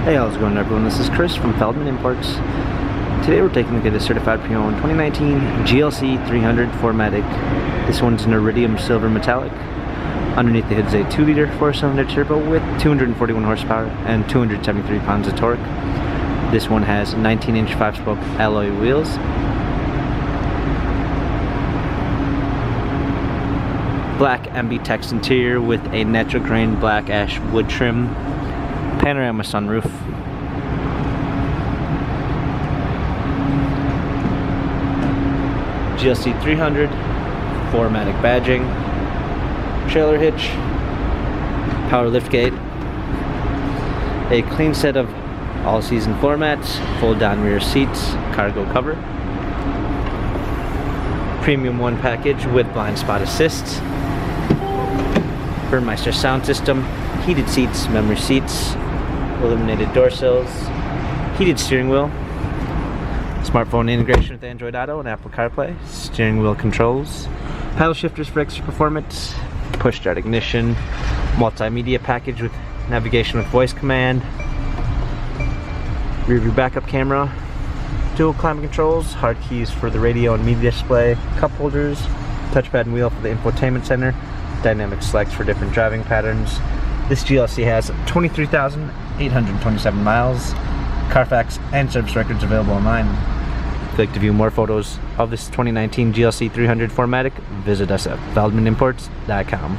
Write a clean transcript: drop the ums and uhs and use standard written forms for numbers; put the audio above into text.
Hey, how's it going everyone? This is Chris from Feldmann Imports. Today we're taking a look at a certified pre-owned 2019 GLC 300 4MATIC. This one's an iridium silver metallic. Underneath the hood is a 2-liter 4-cylinder turbo with 241 horsepower and 273 pounds of torque. This one has 19-inch 5-spoke alloy wheels. Black MB-Tex interior with a natural grain black ash wood trim. Panorama sunroof. GLC 300 4MATIC badging. Trailer hitch. Power liftgate. A clean set of all-season floor mats. Fold-down rear seats. Cargo cover. Premium 1 package with blind spot assist. Burmeister sound system. Heated seats, memory seats, illuminated door sills, heated steering wheel, smartphone integration with Android Auto and Apple CarPlay, steering wheel controls, paddle shifters for extra performance, push start ignition, multimedia package with navigation with voice command, rear view backup camera, dual climate controls, hard keys for the radio and media display, cup holders, touchpad and wheel for the infotainment center, dynamic selects for different driving patterns. This GLC has 23,827 miles, Carfax and service records available online. If you'd like to view more photos of this 2019 GLC 300 4MATIC, visit us at feldmanimports.com.